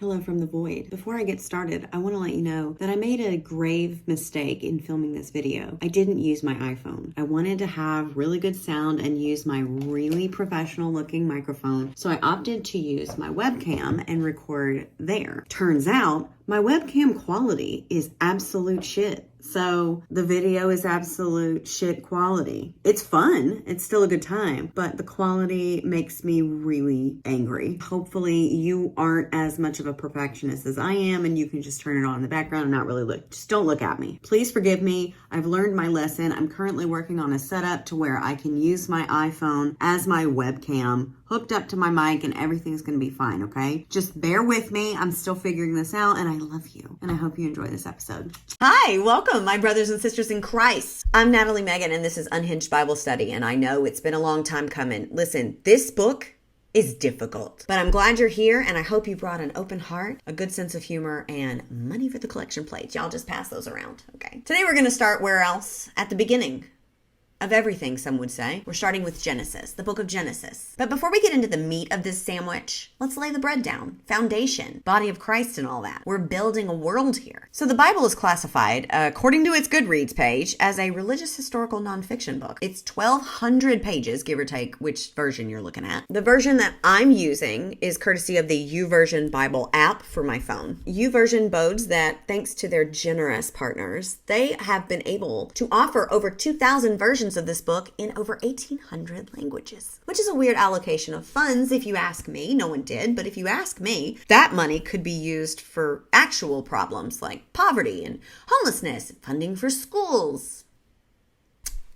Hello from the void. Before I get started, I want to let you know that I made a grave mistake in filming this video. I didn't use my iPhone. I wanted to have really good sound and use my really professional looking microphone, so I opted to use my webcam and record there. Turns out, my webcam quality is absolute shit. So the video is absolute shit quality. It's fun. It's still a good time, but the quality makes me really angry. Hopefully you aren't as much of a perfectionist as I am and you can just turn it on in the background and not really look. Just don't look at me. Please forgive me. I've learned my lesson. I'm currently working on a setup to where I can use my iPhone as my webcam hooked up to my mic and everything's going to be fine, okay? Just bear with me. I'm still figuring this out and I love you and I hope you enjoy this episode. Hi, welcome my brothers and sisters in Christ. I'm Natalie Megan and this is Unhinged Bible Study, and I know it's been a long time coming. Listen, this book is difficult, but I'm glad you're here and I hope you brought an open heart, a good sense of humor, and money for the collection plates. Y'all just pass those around, okay? Today we're going to start where else? At the beginning of everything, some would say. We're starting with Genesis, the book of Genesis. But before we get into the meat of this sandwich, let's lay the bread down. Foundation, body of Christ and all that. We're building a world here. So the Bible is classified, according to its Goodreads page, as a religious historical nonfiction book. It's 1,200 pages, give or take which version you're looking at. The version that I'm using is courtesy of the YouVersion Bible app for my phone. YouVersion boasts that thanks to their generous partners, they have been able to offer over 2,000 versions of this book in over 1,800 languages, which is a weird allocation of funds if you ask me. No one did, but if you ask me, that money could be used for actual problems like poverty and homelessness, funding for schools.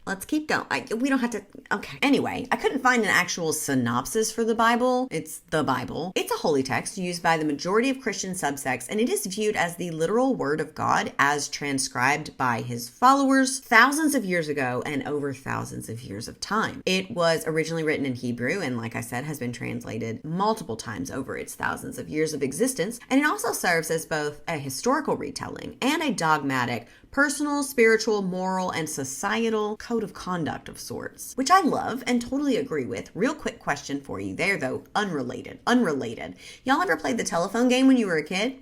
Let's keep going. We don't have to. Okay. Anyway, I couldn't find an actual synopsis for the Bible. It's the Bible. It's a holy text used by the majority of Christian subsects, and it is viewed as the literal word of God as transcribed by his followers thousands of years ago and over thousands of years of time. It was originally written in Hebrew and, like I said, has been translated multiple times over its thousands of years of existence. And it also serves as both a historical retelling and a dogmatic, personal, spiritual, moral, and societal code of conduct of sorts, which I love and totally agree with. Real quick question for you there, though, unrelated. Y'all ever played the telephone game when you were a kid?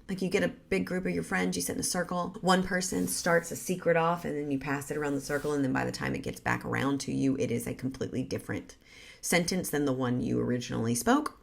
Like you get a big group of your friends, you sit in a circle, one person starts a secret off and then you pass it around the circle, and then by the time it gets back around to you, it is a completely different sentence than the one you originally spoke.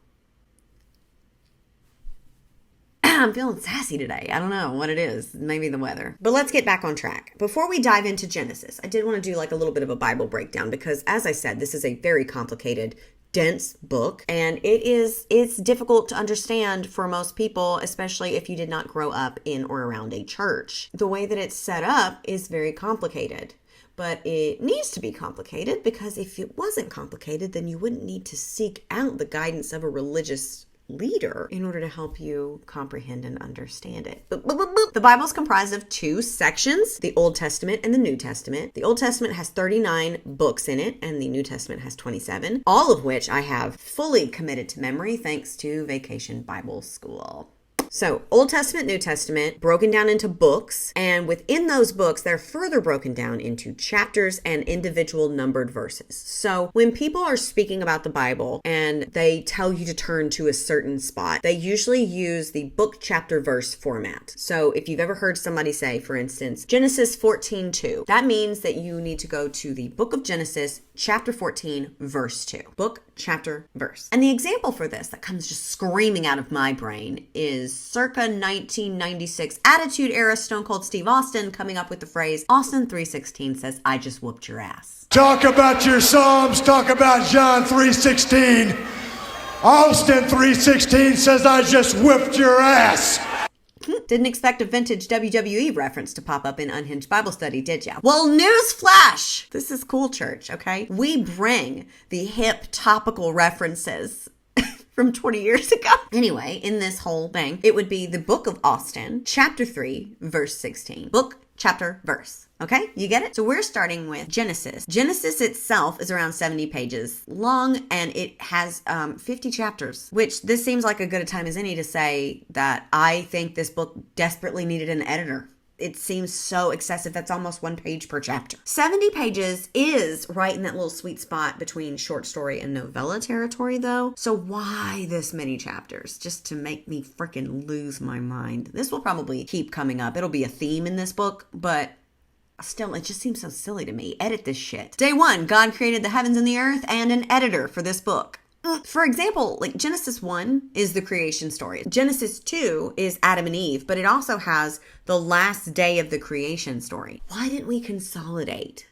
I'm feeling sassy today. I don't know what it is. Maybe the weather. But let's get back on track. Before we dive into Genesis, I did want to do like a little bit of a Bible breakdown because, as I said, this is a very complicated, dense book, and it's difficult to understand for most people, especially if you did not grow up in or around a church. The way that it's set up is very complicated. But it needs to be complicated because if it wasn't complicated, then you wouldn't need to seek out the guidance of a religious leader in order to help you comprehend and understand it. The Bible is comprised of two sections, the Old Testament and the New Testament. The Old Testament has 39 books in it, and the New Testament has 27, all of which I have fully committed to memory thanks to Vacation Bible School. So Old Testament, New Testament, broken down into books, and within those books, they're further broken down into chapters and individual numbered verses. So when people are speaking about the Bible and they tell you to turn to a certain spot, they usually use the book, chapter, verse format. So if you've ever heard somebody say, for instance, Genesis 14:2, that means that you need to go to the book of Genesis, chapter 14, verse 2. Book, chapter, verse. And the example for this that comes just screaming out of my brain is circa 1996 Attitude Era Stone Cold Steve Austin coming up with the phrase, Austin 3:16 says, I just whooped your ass. Talk about your Psalms, talk about John 3:16. Austin 3:16 says, I just whipped your ass. Didn't expect a vintage WWE reference to pop up in Unhinged Bible Study, did ya? Well, newsflash! This is cool, church, okay? We bring the hip topical references from 20 years ago. Anyway, in this whole thing, it would be the book of Austin, chapter 3, verse 16. Book, chapter, verse. Okay, you get it? So we're starting with Genesis. Genesis itself is around 70 pages long, and it has 50 chapters, which this seems like a good a time as any to say that I think this book desperately needed an editor. it seems so excessive. That's almost 1 page per chapter. 70 pages is right in that little sweet spot between short story and novella territory, though. So why this many chapters? Just to make me freaking lose my mind. This will probably keep coming up. It'll be a theme in this book, but still, it just seems so silly to me. Edit this shit. Day 1, God created the heavens and the earth, and an editor for this book. For example, like Genesis 1 is the creation story. Genesis 2 is Adam and Eve, but it also has the last day of the creation story. Why didn't we consolidate?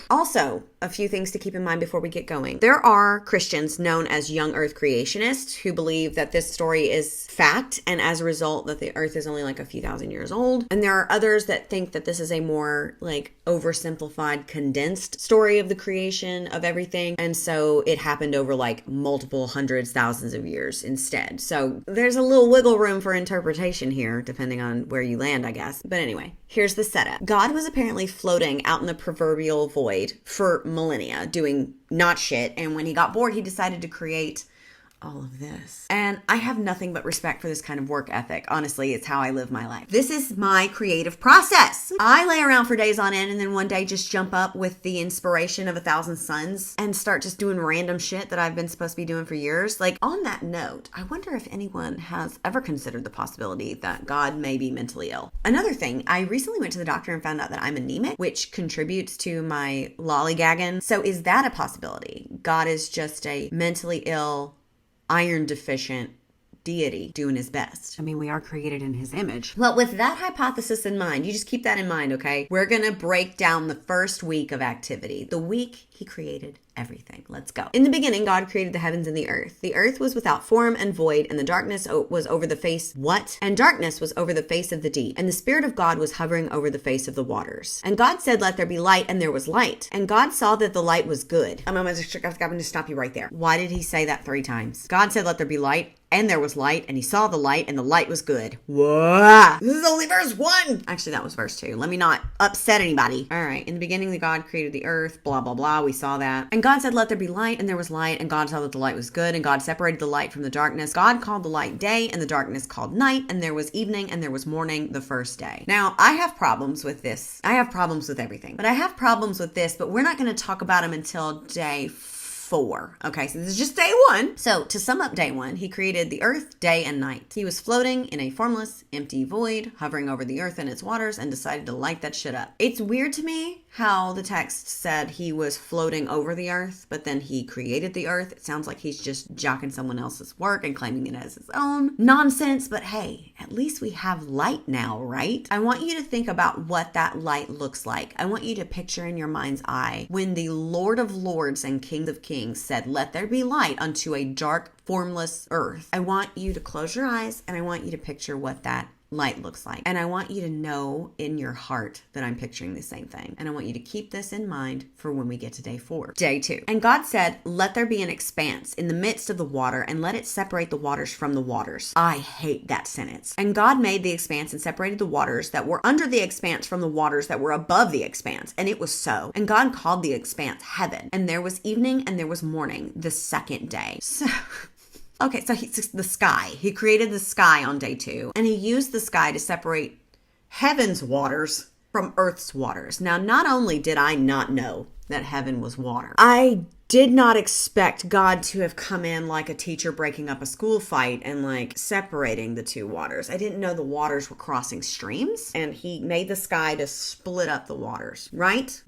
Also, a few things to keep in mind before we get going. There are Christians known as young earth creationists who believe that this story is fact, and as a result that the earth is only like a few thousand years old. And there are others that think that this is a more oversimplified, condensed story of the creation of everything. And so it happened over multiple hundreds, thousands of years instead. So there's a little wiggle room for interpretation here, depending on where you land, I guess. But anyway, here's the setup. God was apparently floating out in the proverbial void for millennia, doing not shit. And when he got bored, he decided to create all of this. And I have nothing but respect for this kind of work ethic. Honestly, it's how I live my life. This is my creative process. I lay around for days on end and then one day just jump up with the inspiration of 1,000 suns and start just doing random shit that I've been supposed to be doing for years. On that note, I wonder if anyone has ever considered the possibility that God may be mentally ill. Another thing, I recently went to the doctor and found out that I'm anemic, which contributes to my lollygagging. So is that a possibility? God is just a mentally ill, iron deficient deity doing his best. I mean, we are created in his image. Well, with that hypothesis in mind, you just keep that in mind, okay? We're going to break down the first week of activity. The week he created everything. Let's go. In the beginning, God created the heavens and the earth. The earth was without form and void, and the darkness was over the face. What? And darkness was over the face of the deep. And the Spirit of God was hovering over the face of the waters. And God said, let there be light, and there was light. And God saw that the light was good. I'm going to stop you right there. Why did he say that 3 times? God said, let there be light, and there was light, and he saw the light, and the light was good. Whoa! This is only verse 1! Actually, that was verse 2. Let me not upset anybody. All right. In the beginning, the God created the earth, blah, blah, blah. We saw that. And God said, let there be light, and there was light, and God saw that the light was good, and God separated the light from the darkness. God called the light day, and the darkness called night, and there was evening, and there was morning the first day. Now, I have problems with this. I have problems with everything. But I have problems with this, but we're not going to talk about them until day 4. Okay, so this is just day 1. So to sum up day 1, he created the earth, day and night. He was floating in a formless, empty void, hovering over the earth and its waters, and decided to light that shit up. It's weird to me how the text said he was floating over the earth, but then he created the earth. It sounds like he's just jocking someone else's work and claiming it as his own. Nonsense, but hey, at least we have light now, right? I want you to think about what that light looks like. I want you to picture in your mind's eye when the Lord of Lords and King of Kings said, let there be light unto a dark, formless earth. I want you to close your eyes and I want you to picture what that light looks like. And I want you to know in your heart that I'm picturing the same thing. And I want you to keep this in mind for when we get to day 4. Day 2. And God said, let there be an expanse in the midst of the water, and let it separate the waters from the waters. I hate that sentence. And God made the expanse and separated the waters that were under the expanse from the waters that were above the expanse. And it was so. And God called the expanse heaven. And there was evening and there was morning the second day. Okay, so the sky. He created the sky on day 2, and he used the sky to separate heaven's waters from earth's waters. Now, not only did I not know that heaven was water, I did not expect God to have come in like a teacher breaking up a school fight and separating the 2 waters. I didn't know the waters were crossing streams, and he made the sky to split up the waters. Right?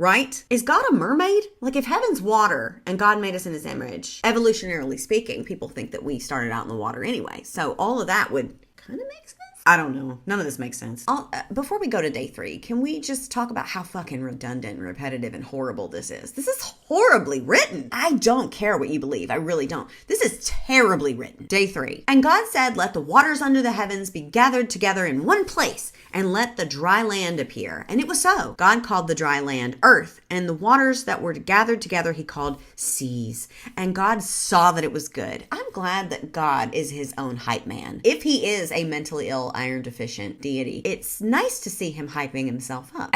Is God a mermaid? If heaven's water and God made us in his image, evolutionarily speaking, people think that we started out in the water anyway. So all of that would kind of make sense. I don't know. None of this makes sense. Before we go to day 3, can we just talk about how fucking redundant, repetitive, and horrible this is? This is horribly written. I don't care what you believe. I really don't. This is terribly written. Day 3. And God said, let the waters under the heavens be gathered together in one place, and let the dry land appear. And it was so. God called the dry land earth, and the waters that were gathered together he called seas. And God saw that it was good. I'm glad that God is his own hype man. If he is a mentally ill, powerful iron deficient deity. It's nice to see him hyping himself up.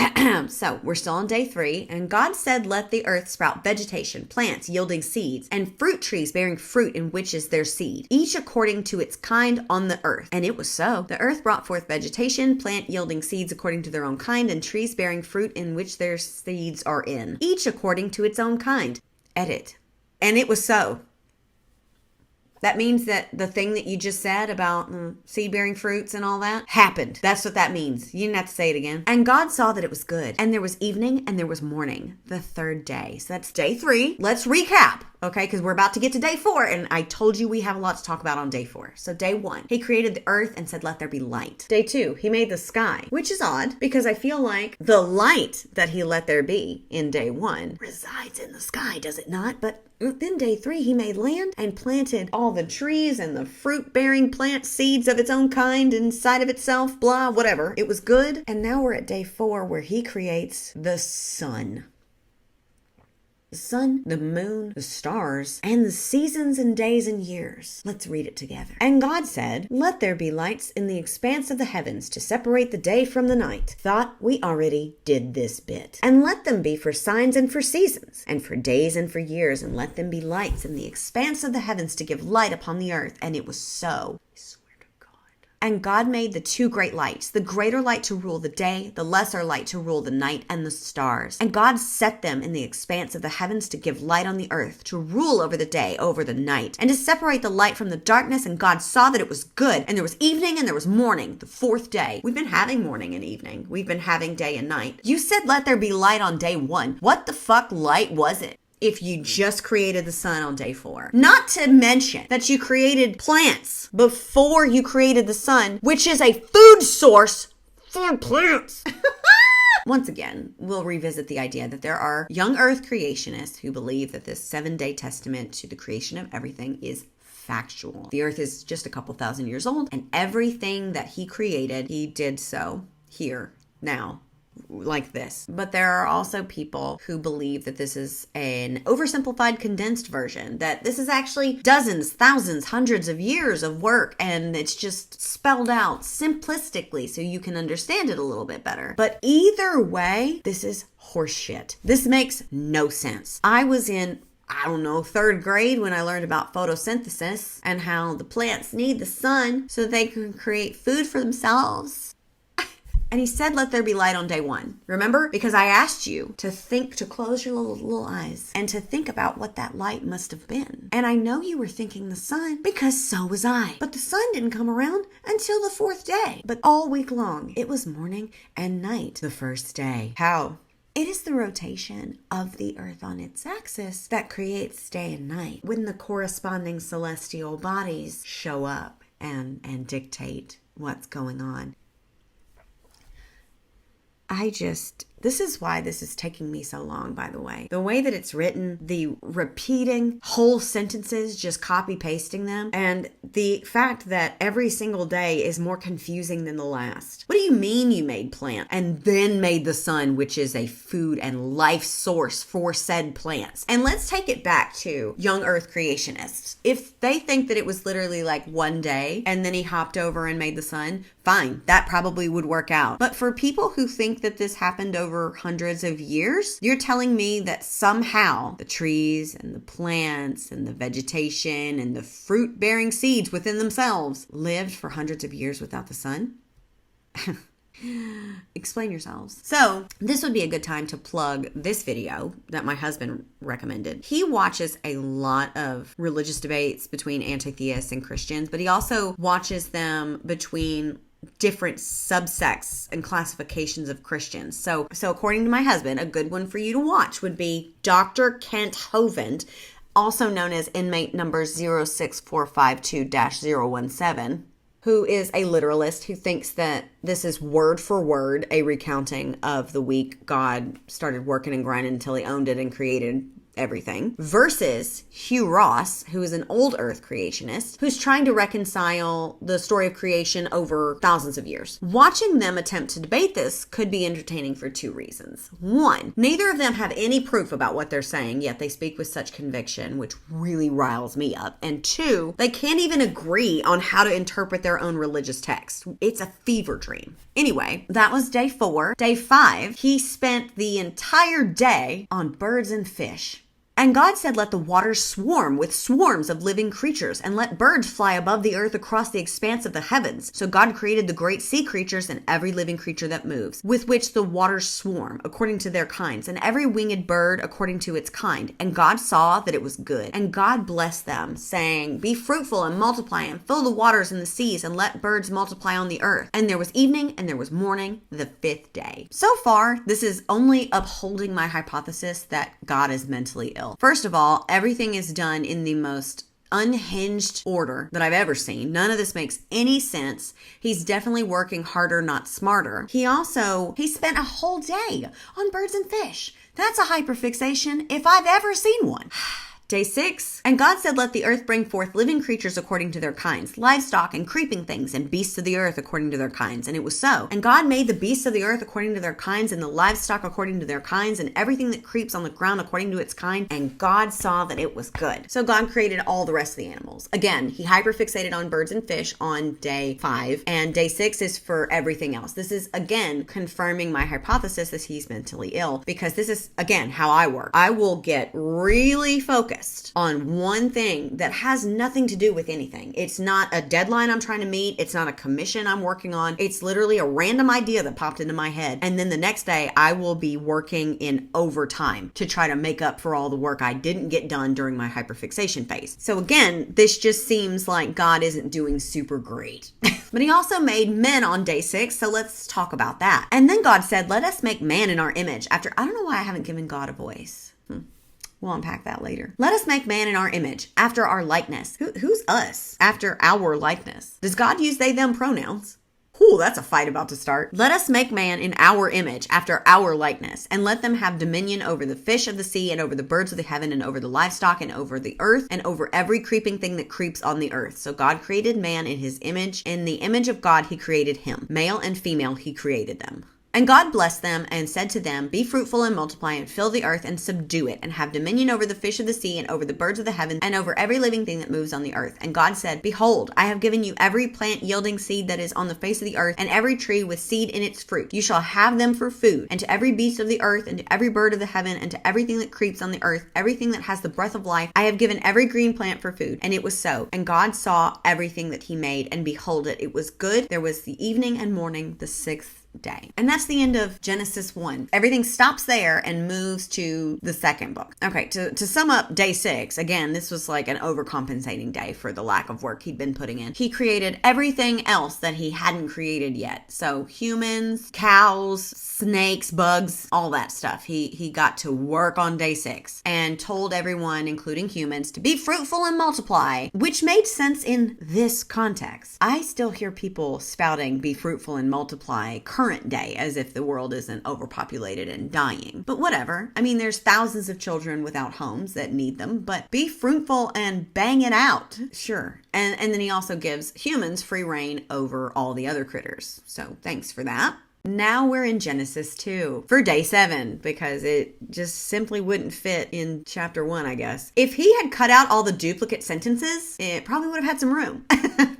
So we're still on day 3, and God said, let the earth sprout vegetation, plants yielding seeds, and fruit trees bearing fruit in which is their seed, each according to its kind on the earth. And it was so. The earth brought forth vegetation, plant yielding seeds according to their own kind, and trees bearing fruit in which their seeds are in, each according to its own kind. Edit. And it was so. That means that the thing that you just said about seed-bearing fruits and all that happened. That's what that means. You didn't have to say it again. And God saw that it was good. And there was evening and there was morning, the 3rd day. So that's day 3. Let's recap, okay? Because we're about to get to day 4. And I told you we have a lot to talk about on day 4. So day 1, he created the earth and said, let there be light. Day 2, he made the sky, which is odd because I feel like the light that he let there be in day 1 resides in the sky, does it not? But then day 3, he made land and planted all the trees and the fruit-bearing plant seeds of its own kind inside of itself, blah, whatever. It was good. And now we're at day 4 where he creates the sun. The sun, the moon, the stars, and the seasons and days and years. Let's read it together. And God said, let there be lights in the expanse of the heavens to separate the day from the night. Thought we already did this bit. And let them be for signs and for seasons, and for days and for years, and let them be lights in the expanse of the heavens to give light upon the earth. And it was so. And God made the 2 great lights, the greater light to rule the day, the lesser light to rule the night, and the stars. And God set them in the expanse of the heavens to give light on the earth, to rule over the day, over the night, and to separate the light from the darkness. And God saw that it was good. And there was evening and there was morning, the 4th day. We've been having morning and evening. We've been having day and night. You said, let there be light on day 1. What the fuck light was it? If you just created the sun on day 4. Not to mention that you created plants before you created the sun, which is a food source for plants. Once again, we'll revisit the idea that there are young earth creationists who believe that this 7-day testament to the creation of everything is factual. The earth is just a couple thousand years old, and everything that he created, he did so here, now, like this. But there are also people who believe that this is an oversimplified, condensed version, that this is actually dozens, thousands, hundreds of years of work, and it's just spelled out simplistically so you can understand it a little bit better. But either way, this is horseshit. This makes no sense. I was in 3rd grade when I learned about photosynthesis and how the plants need the sun so they can create food for themselves. And he said, let there be light on day 1. Remember? Because I asked you to think, to close your little eyes and to think about what that light must have been. And I know you were thinking the sun because so was I. But the sun didn't come around until the 4th day. But all week long, it was morning and night the 1st day. How? It is the rotation of the earth on its axis that creates day and night when the corresponding celestial bodies show up and dictate what's going on. This is why this is taking me so long, by the way. The way that it's written, the repeating whole sentences, just copy pasting them, and the fact that every single day is more confusing than the last. What do you mean you made plant and then made the sun, which is a food and life source for said plants? And let's take it back to young earth creationists. If they think that it was literally like one day and then he hopped over and made the sun, fine, that probably would work out. But for people who think that this happened over hundreds of years, you're telling me that somehow the trees and the plants and the vegetation and the fruit-bearing seeds within themselves lived for hundreds of years without the sun? Explain yourselves. So this would be a good time to plug this video that my husband recommended. He watches a lot of religious debates between anti-theists and Christians, but he also watches them between different subsects and classifications of Christians. So according to my husband, a good one for you to watch would be Dr. Kent Hovind, also known as inmate number 06452-017, who is a literalist who thinks that this is word for word a recounting of the week God started working and grinding until he owned it and created everything, versus Hugh Ross, who is an old Earth creationist, who's trying to reconcile the story of creation over thousands of years. Watching them attempt to debate this could be entertaining for two reasons. One, neither of them have any proof about what they're saying, yet they speak with such conviction, which really riles me up. And two, they can't even agree on how to interpret their own religious text. It's a fever dream. Anyway, that was day 4. Day 5, he spent the entire day on birds and fish. And God said, let the waters swarm with swarms of living creatures, and let birds fly above the earth across the expanse of the heavens. So God created the great sea creatures and every living creature that moves, with which the waters swarm, according to their kinds, and every winged bird according to its kind. And God saw that it was good. And God blessed them, saying, be fruitful and multiply, and fill the waters and the seas, and let birds multiply on the earth. And there was evening and there was morning, the 5th day. So far, this is only upholding my hypothesis that God is mentally ill. First of all, everything is done in the most unhinged order that I've ever seen. None of this makes any sense. He's definitely working harder, not smarter. He spent a whole day on birds and fish. That's a hyperfixation if I've ever seen one. Day 6, and God said, let the earth bring forth living creatures according to their kinds, livestock and creeping things, and beasts of the earth according to their kinds. And it was so. And God made the beasts of the earth according to their kinds, and the livestock according to their kinds, and everything that creeps on the ground according to its kind. And God saw that it was good. So God created all the rest of the animals. Again, he hyperfixated on birds and fish on day 5, and day 6 is for everything else. This is, again, confirming my hypothesis that he's mentally ill, because this is, again, how I work. I will get really focused on one thing that has nothing to do with anything. It's not a deadline I'm trying to meet. It's not a commission I'm working on. It's literally a random idea that popped into my head. And then the next day I will be working in overtime to try to make up for all the work I didn't get done during my hyperfixation phase. So again, this just seems like God isn't doing super great. But he also made men on day 6. So let's talk about that. And then God said, let us make man in our image. I don't know why I haven't given God a voice. We'll unpack that later. Let us make man in our image, after our likeness. Who's us? After our likeness. Does God use they, them pronouns? Ooh, that's a fight about to start. Let us make man in our image, after our likeness, and let them have dominion over the fish of the sea, and over the birds of the heaven, and over the livestock, and over the earth, and over every creeping thing that creeps on the earth. So God created man in his image. In the image of God, he created him. Male and female, he created them. And God blessed them and said to them, be fruitful and multiply and fill the earth and subdue it, and have dominion over the fish of the sea and over the birds of the heaven and over every living thing that moves on the earth. And God said, behold, I have given you every plant yielding seed that is on the face of the earth, and every tree with seed in its fruit. You shall have them for food. And to every beast of the earth, and to every bird of the heaven, and to everything that creeps on the earth, everything that has the breath of life, I have given every green plant for food. And it was so. And God saw everything that he made, and behold, it was good. There was the evening and morning, the 6th day. And that's the end of Genesis 1. Everything stops there and moves to the second book. Okay, to sum up day 6, again, this was like an overcompensating day for the lack of work he'd been putting in. He created everything else that he hadn't created yet. So humans, cows, snakes, bugs, all that stuff. He got to work on day 6 and told everyone, including humans, to be fruitful and multiply, which made sense in this context. I still hear people spouting be fruitful and multiply current day as if the world isn't overpopulated and dying. But whatever. I mean, there's thousands of children without homes that need them, but be fruitful and bang it out. Sure. And then he also gives humans free reign over all the other critters. So thanks for that. Now we're in Genesis 2 for day 7 because it just simply wouldn't fit in chapter 1, I guess. If he had cut out all the duplicate sentences, it probably would have had some room.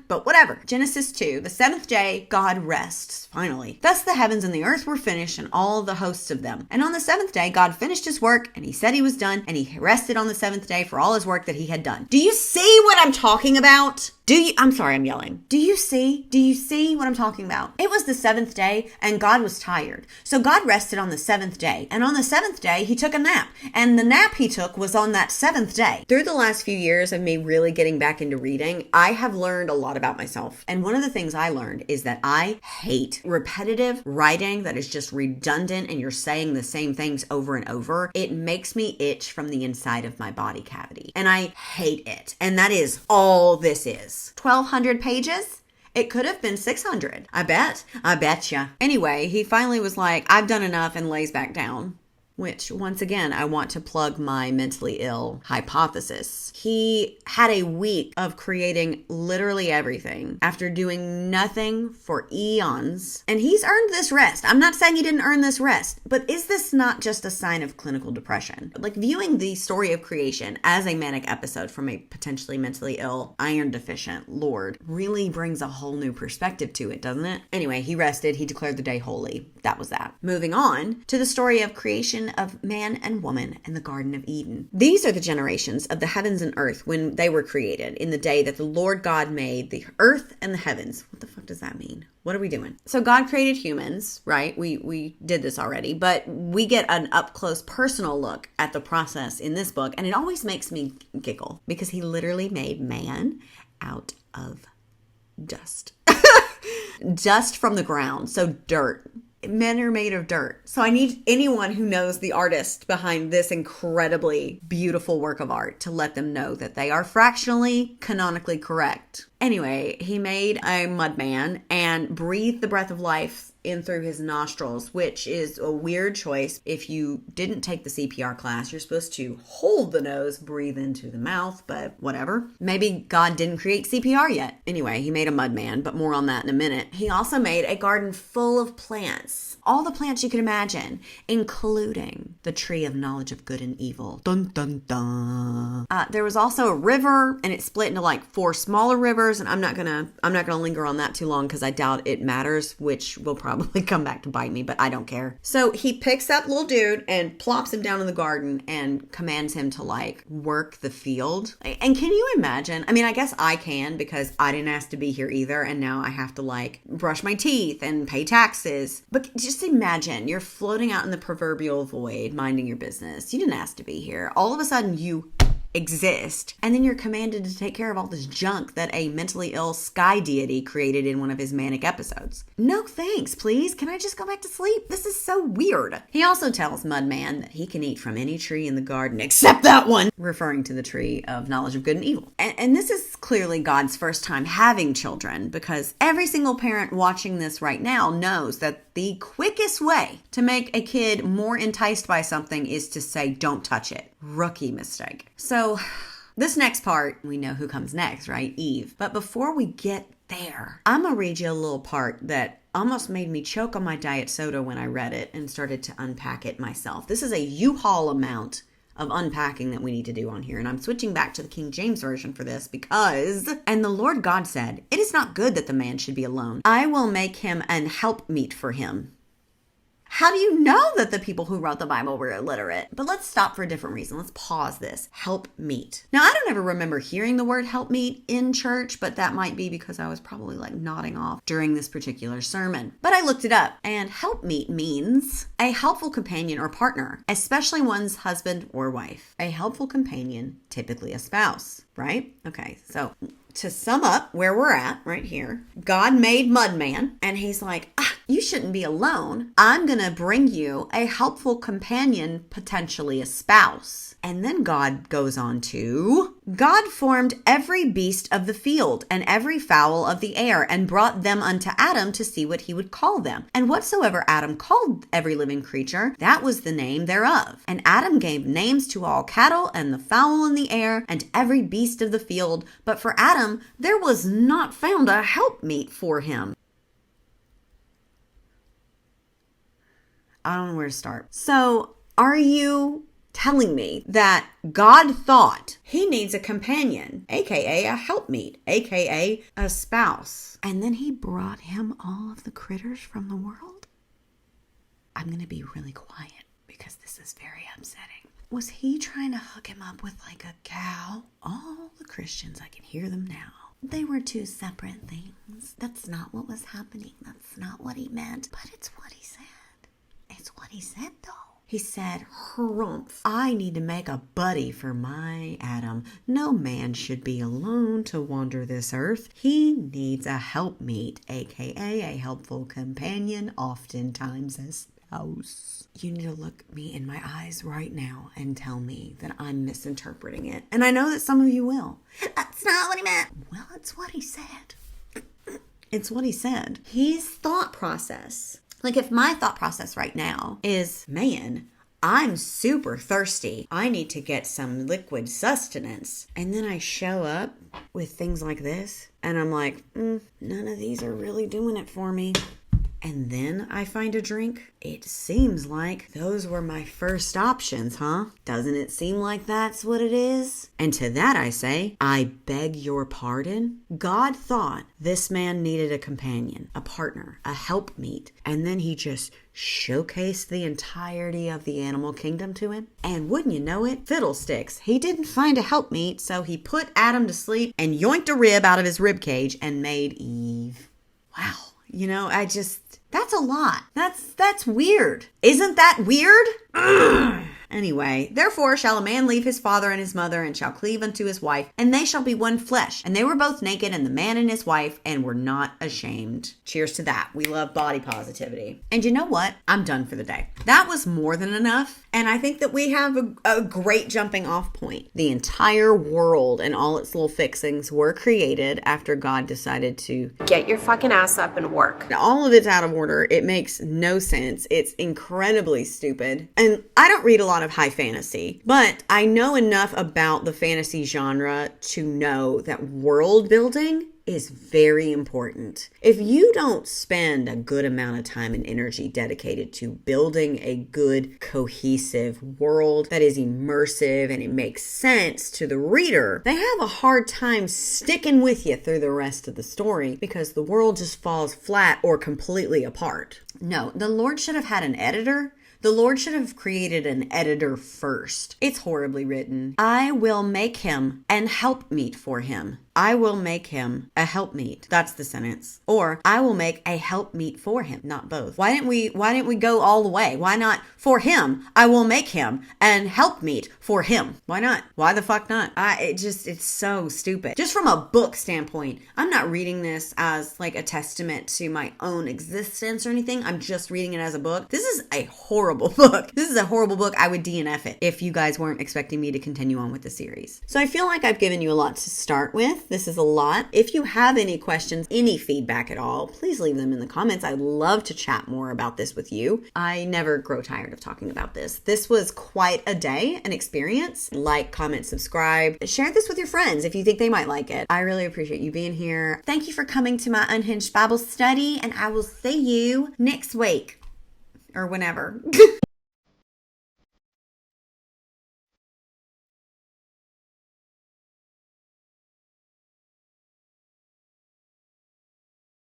But whatever. Genesis 2, the 7th day, God rests, finally. Thus the heavens and the earth were finished, and all the hosts of them. And on the 7th day, God finished his work, and he said he was done, and he rested on the 7th day for all his work that he had done. Do you see what I'm talking about? I'm sorry, I'm yelling. Do you see what I'm talking about? It was the 7th day and God was tired. So God rested on the 7th day. And on the 7th day, he took a nap. And the nap he took was on that 7th day. Through the last few years of me really getting back into reading, I have learned a lot about myself. And one of the things I learned is that I hate repetitive writing that is just redundant and you're saying the same things over and over. It makes me itch from the inside of my body cavity. And I hate it. And that is all this is. 1,200 pages? It could have been 600. I betcha. Anyway, he finally was like, I've done enough and lays back down. which once again, I want to plug my mentally ill hypothesis. He had a week of creating literally everything after doing nothing for eons. And he's earned this rest. I'm not saying he didn't earn this rest, but is this not just a sign of clinical depression? Like viewing the story of creation as a manic episode from a potentially mentally ill, iron deficient Lord really brings a whole new perspective to it, doesn't it? Anyway, he rested. He declared the day holy. That was that. Moving on to the story of creation of man and woman in the Garden of Eden. These are the generations of the heavens and earth when they were created in the day that the Lord God made the earth and the heavens. What the fuck does that mean? What are we doing? So God created humans, right? We did this already, but we get an up close personal look at the process in this book. And it always makes me giggle because he literally made man out of dust. Dust from the ground. So dirt. Men are made of dirt. So I need anyone who knows the artist behind this incredibly beautiful work of art to let them know that they are fractionally, canonically correct. Anyway, he made a mud man and breathed the breath of life in through his nostrils, which is a weird choice. If you didn't take the CPR class, you're supposed to hold the nose, breathe into the mouth, but whatever. Maybe God didn't create CPR yet. Anyway, he made a mud man, but more on that in a minute. He also made a garden full of plants. All the plants you could imagine, including the tree of knowledge of good and evil. Dun, dun, dun. There was also a river, and it split into like 4 smaller rivers, and I'm not gonna linger on that too long because I doubt it matters, which will probably come back to bite me, but I don't care. So he picks that little dude and plops him down in the garden and commands him to like work the field. And can you imagine? I mean, I guess I can because I didn't ask to be here either, and now I have to like brush my teeth and pay taxes. But just imagine you're floating out in the proverbial void, minding your business. You didn't ask to be here. All of a sudden you exist, and then you're commanded to take care of all this junk that a mentally ill sky deity created in one of his manic episodes. No thanks, please. Can I just go back to sleep? This is so weird. He also tells Mudman that he can eat from any tree in the garden except that one, referring to the tree of knowledge of good and evil. And this is clearly God's first time having children, because every single parent watching this right now knows that the quickest way to make a kid more enticed by something is to say, don't touch it. Rookie mistake. So this next part, we know who comes next, right? Eve. But before we get there, I'm going to read you a little part that almost made me choke on my diet soda when I read it and started to unpack it myself. This is a U-Haul amount of unpacking that we need to do on here. And I'm switching back to the King James Version for this because, and the Lord God said, it is not good that the man should be alone. I will make him an helpmeet for him. How do you know that the people who wrote the Bible were illiterate? But let's stop for a different reason. Let's pause this. Help meet. Now, I don't ever remember hearing the word help meet in church, but that might be because I was probably like nodding off during this particular sermon. But I looked it up, and help meet means a helpful companion or partner, especially one's husband or wife. A helpful companion, typically a spouse, right? Okay, so to sum up where we're at right here, God made Mudman, and he's like, you shouldn't be alone. I'm going to bring you a helpful companion, potentially a spouse. And then God goes on to, God formed every beast of the field and every fowl of the air and brought them unto Adam to see what he would call them. And whatsoever Adam called every living creature, that was the name thereof. And Adam gave names to all cattle and the fowl in the air and every beast of the field. But for Adam, there was not found a helpmeet for him. I don't know where to start. So, are you telling me that God thought he needs a companion, aka a helpmeet, aka a spouse, and then he brought him all of the critters from the world? I'm going to be really quiet because this is very upsetting. Was he trying to hook him up with like a cow? All the Christians, I can hear them now. They were 2 separate things. That's not what was happening. That's not what he meant, but it's what he said. It's what he said, though. He said, harumph, I need to make a buddy for my Adam. No man should be alone to wander this earth. He needs a helpmeet, aka a helpful companion, oftentimes a spouse. You need to look me in my eyes right now and tell me that I'm misinterpreting it. And I know that some of you will. That's not what he meant. Well, it's what he said. It's what he said. His thought process. Like if my thought process right now is, man, I'm super thirsty. I need to get some liquid sustenance. And then I show up with things like this, and I'm like, none of these are really doing it for me. And then I find a drink. It seems like those were my first options, huh? Doesn't it seem like that's what it is? And to that I say, I beg your pardon? God thought this man needed a companion, a partner, a helpmeet, and then he just showcased the entirety of the animal kingdom to him. And wouldn't you know it, fiddlesticks, he didn't find a helpmeet, so he put Adam to sleep and yoinked a rib out of his rib cage and made Eve. Wow. You know, that's a lot. That's weird. Isn't that weird? Anyway, therefore shall a man leave his father and his mother, and shall cleave unto his wife, and they shall be one flesh. And they were both naked, and the man and his wife, and were not ashamed. Cheers to that. We love body positivity. And you know what? I'm done for the day. That was more than enough. And I think that we have a great jumping off point. The entire world and all its little fixings were created after God decided to get your fucking ass up and work. All of it's out of order. It makes no sense. It's incredibly stupid. And I don't read a lot of high fantasy, but I know enough about the fantasy genre to know that world building is very important. If you don't spend a good amount of time and energy dedicated to building a good, cohesive world that is immersive and it makes sense to the reader, they have a hard time sticking with you through the rest of the story because the world just falls flat or completely apart. No, the Lord should have had an editor. The Lord should have created an editor first. It's horribly written. I will make him an helpmeet for him. I will make him a helpmeet. That's the sentence. Or I will make a helpmeet for him. Not both. Why didn't we go all the way? Why not for him? I will make him an helpmeet for him. Why not? Why the fuck not? It's so stupid. Just from a book standpoint, I'm not reading this as like a testament to my own existence or anything. I'm just reading it as a book. This is a horrible book. This is a horrible book. I would DNF it if you guys weren't expecting me to continue on with the series. So I feel like I've given you a lot to start with. This is a lot. If you have any questions, any feedback at all, please leave them in the comments. I'd love to chat more about this with you. I never grow tired of talking about this. This was quite a day, an experience. Like, comment, subscribe. Share this with your friends if you think they might like it. I really appreciate you being here. Thank you for coming to my Unhinged Bible study, and I will see you next week or whenever.